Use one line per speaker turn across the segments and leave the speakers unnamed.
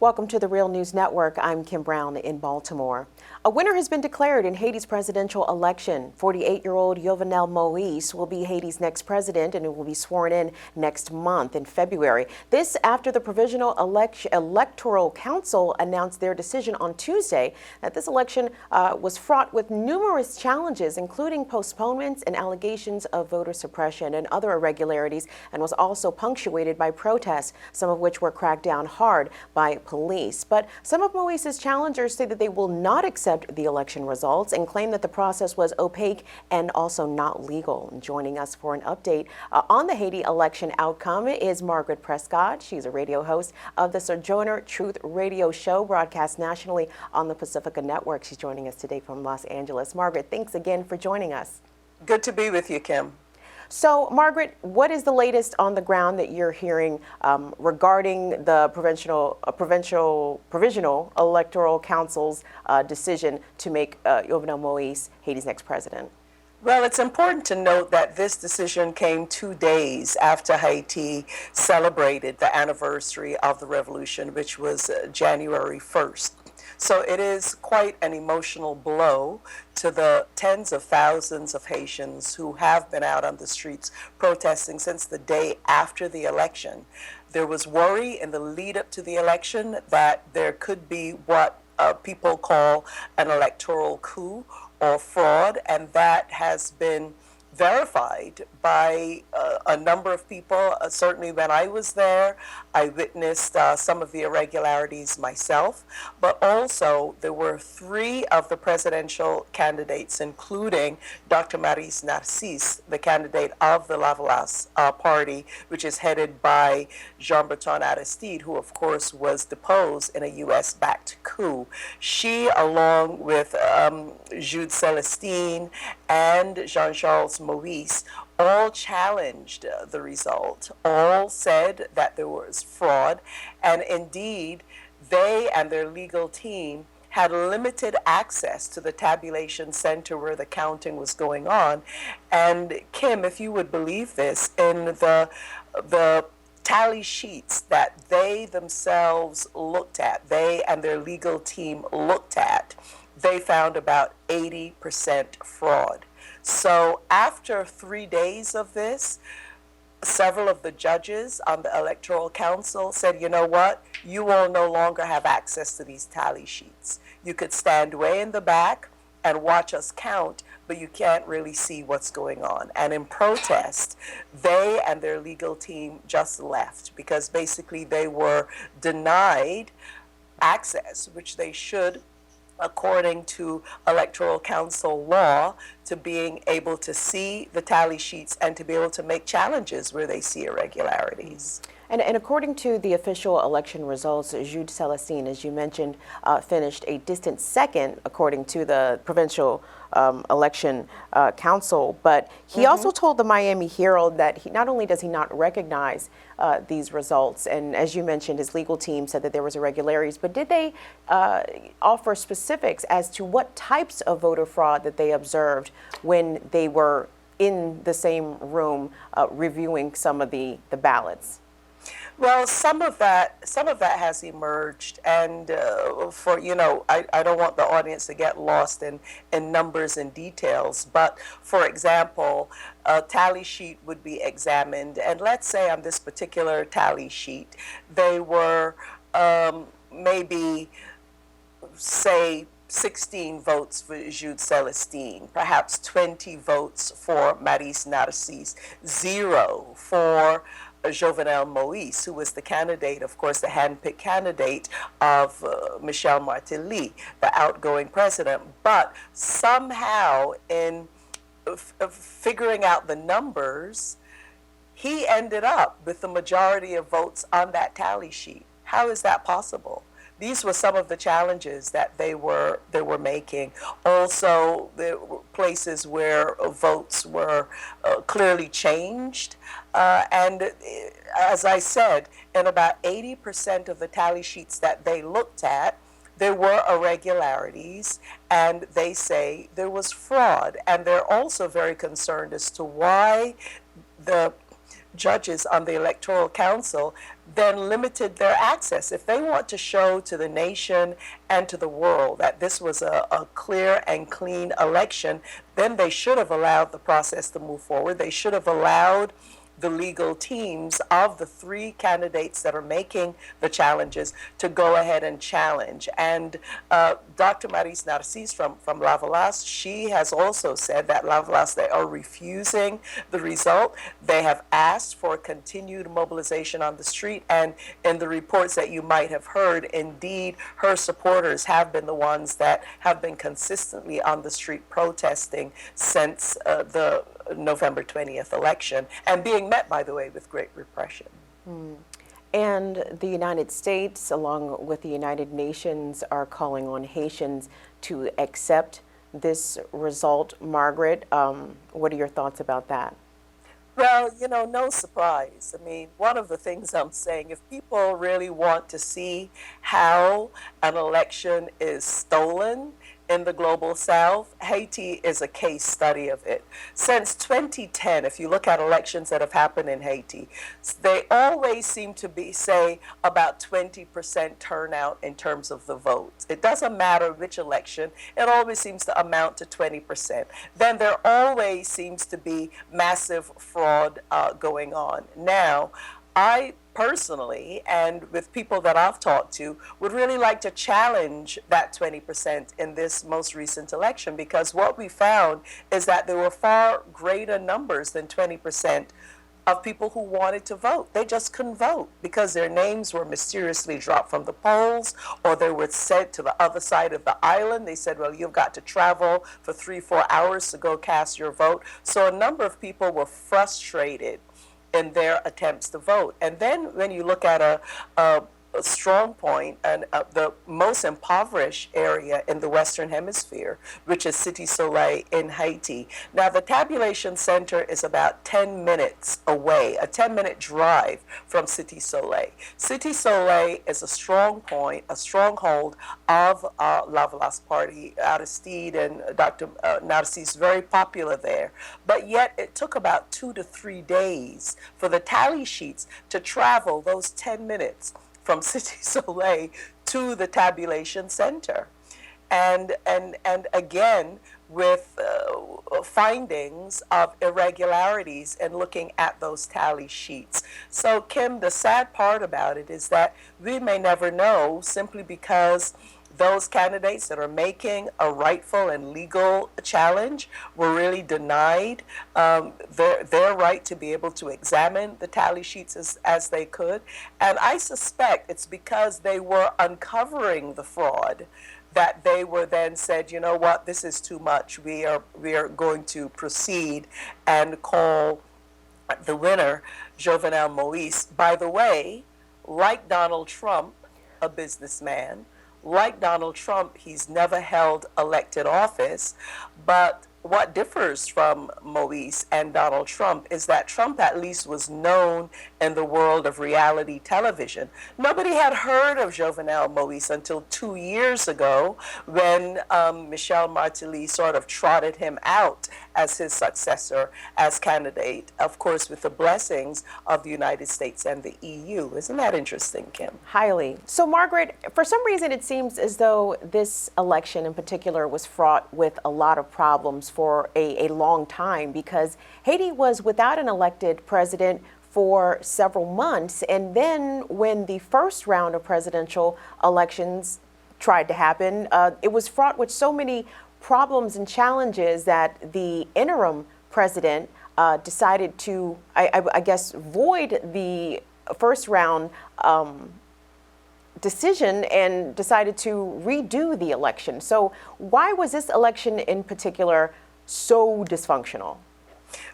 Welcome to the Real News Network. I'm Kim Brown in Baltimore. A winner has been declared in Haiti's presidential election. 48-year-old Jovenel Moise will be Haiti's next president and will be sworn in next month in February. This after the Provisional Electoral Council announced their decision on Tuesday that this election was fraught with numerous challenges, including postponements and allegations of voter suppression and other irregularities, and was also punctuated by protests, some of which were cracked down hard by police. But some of Moise's challengers say that they will not accept the election results and claim that the process was opaque and also not legal. And joining us for an update on the Haiti election outcome is Margaret Prescod. She's a radio host of the Sojourner Truth radio show, broadcast nationally on the Pacifica Network. She's joining us today from Los Angeles. Margaret, thanks again for joining us.
Good to be with you, Kim.
So, Margaret, what is the latest on the ground that you're hearing regarding the Provisional Electoral Council's decision to make Jovenel Moise Haiti's next president?
Well, it's important to note that this decision came 2 days after Haiti celebrated the anniversary of the revolution, which was January 1st. So it is quite an emotional blow to the tens of thousands of Haitians who have been out on the streets protesting since the day after the election. There was worry in the lead up to the election that there could be what people call an electoral coup or fraud, and that has been verified by a number of people. Certainly when I was there, I witnessed some of the irregularities myself, but also there were 3 of the presidential candidates, including Dr. Maurice Narcisse, the candidate of the Lavalas party, which is headed by Jean-Bertrand Aristide, who of course was deposed in a US-backed coup. She, along with Jude Celestine and Jean-Charles Moise, all challenged the result, all said that there was fraud, and indeed they and their legal team had limited access to the tabulation center where the counting was going on. And Kim, if you would believe this, in the tally sheets that they themselves looked at, they and their legal team looked at, they found about 80% fraud. So after 3 days of this, several of the judges on the Electoral Council said, you know what, you all no longer have access to these tally sheets. You could stand way in the back and watch us count, but you can't really see what's going on. And in protest, they and their legal team just left because basically they were denied access, which they should, according to Electoral Council law, to being able to see the tally sheets and to be able to make challenges where they see irregularities.
And according to the official election results, Jude Celestine, as you mentioned, finished a distant second, according to the Provincial Election Council. But he also told the Miami Herald that he not only does he not recognize these results, and as you mentioned, his legal team said that there was irregularities, but did they offer specifics as to what types of voter fraud that they observed when they were in the same room reviewing some of the ballots?
Well, some of that has emerged, and I don't want the audience to get lost in numbers and details, but for example, a tally sheet would be examined, and let's say on this particular tally sheet, they were maybe, say, 16 votes for Jude Celestine, perhaps 20 votes for Maurice Narcisse, 0 for Jovenel Moise, who was the candidate, of course, the handpicked candidate of Michel Martelly, the outgoing president. But somehow in figuring out the numbers, he ended up with the majority of votes on that tally sheet. How is that possible? These were some of the challenges that they were making. Also, there were places where votes were clearly changed. And as I said, in about 80% of the tally sheets that they looked at, there were irregularities, and they say there was fraud. And they're also very concerned as to why the judges on the Electoral Council then limited their access. If they want to show to the nation and to the world that this was a clear and clean election, then they should have allowed the process to move forward. They should have allowed the legal teams of the three candidates that are making the challenges to go ahead and challenge. And Dr. Maris Narcisse from Lavalas, she has also said that Lavalas, they are refusing the result. They have asked for continued mobilization on the street. And in the reports that you might have heard, indeed, her supporters have been the ones that have been consistently on the street protesting since the November 20th election, and being met, by the way, with great repression.
And the United States, along with the United Nations, are calling on Haitians to accept this result. Margaret, what are your thoughts about that?
Well, you know, no surprise. I mean, one of the things I'm saying, if people really want to see how an election is stolen in the global south, Haiti is a case study of it. Since 2010, if you look at elections that have happened in Haiti, they always seem to be, say, about 20% turnout in terms of the votes. It doesn't matter which election, it always seems to amount to 20%. Then there always seems to be massive fraud going on. Now, I personally, and with people that I've talked to, would really like to challenge that 20% in this most recent election, because what we found is that there were far greater numbers than 20% of people who wanted to vote. They just couldn't vote because their names were mysteriously dropped from the polls, or they were sent to the other side of the island. They said, well, you've got to travel for 3-4 hours to go cast your vote. So a number of people were frustrated in their attempts to vote. And then when you look at a strong point and the most impoverished area in the Western Hemisphere, which is Cité Soleil in Haiti. Now, the tabulation center is about 10 minutes away, a 10-minute drive from Cité Soleil. Cité Soleil is a strong point, a stronghold of Lavalas Party. Aristide and Dr. Narcisse, very popular there. But yet it took about 2 to 3 days for the tally sheets to travel those 10 minutes from Cité Soleil to the tabulation center. And again, with findings of irregularities and looking at those tally sheets. So, Kim, the sad part about it is that we may never know, simply because those candidates that are making a rightful and legal challenge were really denied their right to be able to examine the tally sheets as they could. And I suspect it's because they were uncovering the fraud that they were then said, you know what, this is too much. We are going to proceed and call the winner, Jovenel Moise. By the way, like Donald Trump, a businessman, like Donald Trump, he's never held elected office, but what differs from Moise and Donald Trump is that Trump at least was known in the world of reality television. Nobody had heard of Jovenel Moise until 2 years ago, when Michel Martelly sort of trotted him out as his successor as candidate, of course with the blessings of the United States and the EU. Isn't that interesting, Kim?
Highly. So, Margaret, for some reason it seems as though this election in particular was fraught with a lot of problems for a long time, because Haiti was without an elected president for several months. And then when the first round of presidential elections tried to happen, it was fraught with so many problems and challenges that the interim president decided to, I guess, void the first round decision and decided to redo the election. So why was this election in particular so dysfunctional?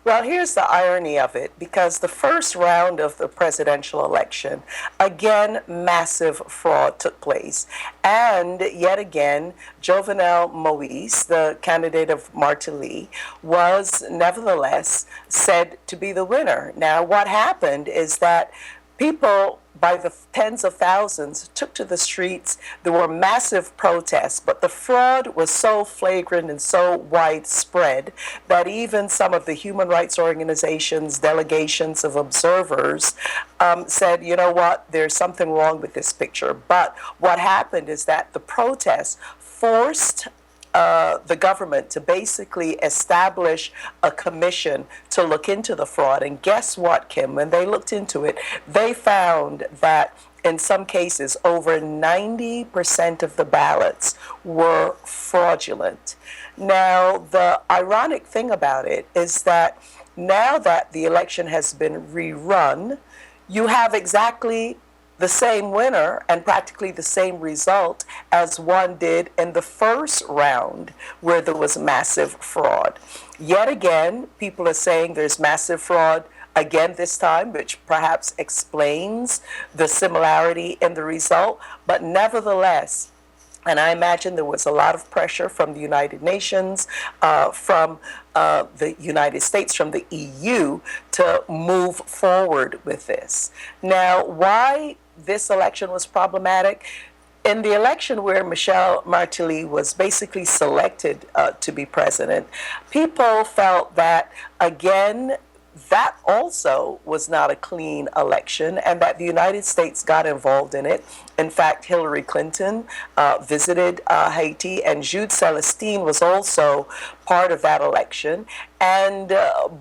Well, here's the irony of it, because the first round of the presidential election, again, massive fraud took place. And yet again, Jovenel Moise, the candidate of Martelly, was nevertheless said to be the winner. Now, what happened is that people by the tens of thousands took to the streets. There were massive protests, but the fraud was so flagrant and so widespread that even some of the human rights organizations, delegations of observers, said, you know what, there's something wrong with this picture. But what happened is that the protests forced the government to basically establish a commission to look into the fraud. And guess what, Kim? When they looked into it, they found that in some cases, over 90% of the ballots were fraudulent. Now, the ironic thing about it is that now that the election has been rerun, you have exactly the same winner and practically the same result as one did in the first round where there was massive fraud. Yet again, people are saying there's massive fraud again this time, which perhaps explains the similarity in the result, but nevertheless, and I imagine there was a lot of pressure from the United Nations, from the United States, from the EU to move forward with this. Now, why this election was problematic? In the election where Michel Martelly was basically selected to be president, people felt that, again, that also was not a clean election and that the United States got involved in it. In fact, Hillary Clinton visited Haiti, and Jude Celestine was also part of that election. And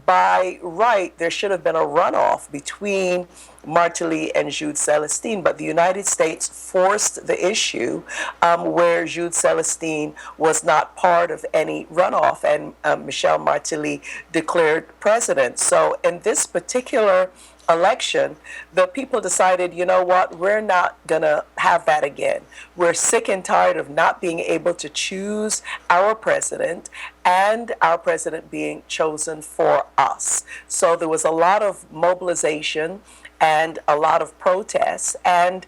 by right, there should have been a runoff between Martelly and Jude Celestine, but the United States forced the issue where Jude Celestine was not part of any runoff, and Michel Martelly declared president. So in this particular election, the people decided, you know what, we're not going to have that again. We're sick and tired of not being able to choose our president and our president being chosen for us. So there was a lot of mobilization and a lot of protests, and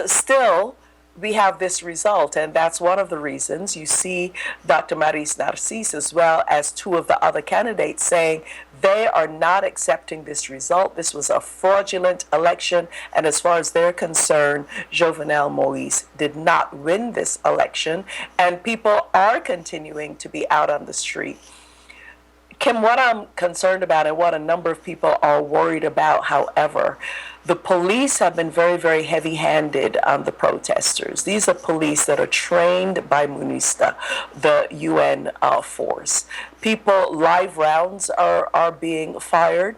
still we have this result, and that's one of the reasons you see Dr. Maurice Narcisse as well as two of the other candidates saying they are not accepting this result. This was a fraudulent election, and as far as they're concerned, Jovenel Moise did not win this election, and people are continuing to be out on the street. Kim, what I'm concerned about and what a number of people are worried about, however, the police have been very, very heavy-handed on the protesters. These are police that are trained by MONUSTA, the UN force. Live rounds are being fired.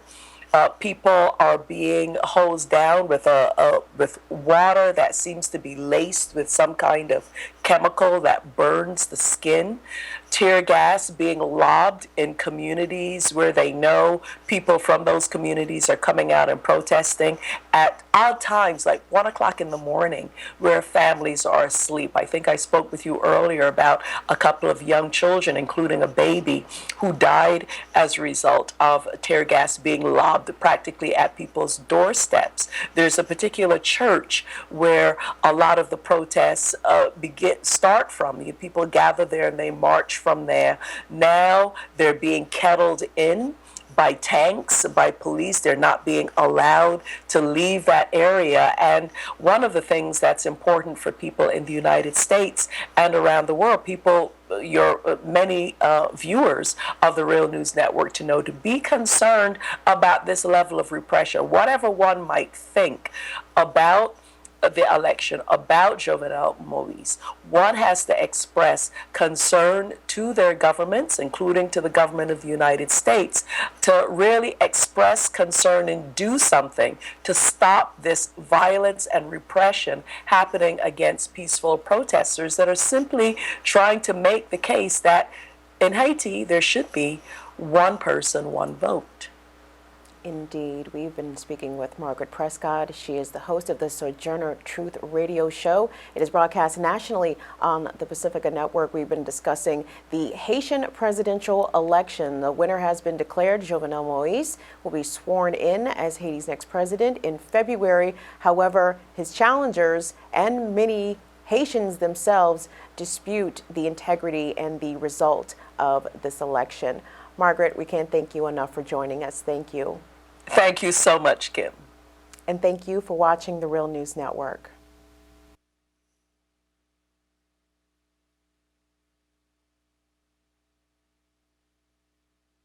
People are being hosed down with with water that seems to be laced with some kind of chemical that burns the skin. Tear gas being lobbed in communities where they know people from those communities are coming out and protesting at odd times, like 1 o'clock in the morning, where families are asleep. I think I spoke with you earlier about a couple of young children, including a baby, who died as a result of tear gas being lobbed practically at people's doorsteps. There's a particular church where a lot of the protests start from. People gather there and they march from there. Now they're being kettled in by tanks, by police. They're not being allowed to leave that area. And one of the things that's important for people in the United States and around the world, many viewers of the Real News Network to know, to be concerned about this level of repression. Whatever one might think about the election, about Jovenel Moise, one has to express concern to their governments, including to the government of the United States, to really express concern and do something to stop this violence and repression happening against peaceful protesters that are simply trying to make the case that in Haiti there should be one person, one vote.
Indeed. We've been speaking with Margaret Prescod. She is the host of the Sojourner Truth radio show. It is broadcast nationally on the Pacifica Network. We've been discussing the Haitian presidential election. The winner has been declared. Jovenel Moise will be sworn in as Haiti's next president in February. However, his challengers and many Haitians themselves dispute the integrity and the result of this election. Margaret, we can't thank you enough for joining us. Thank you.
Thank you so much, Kim.
And thank you for watching the Real News Network.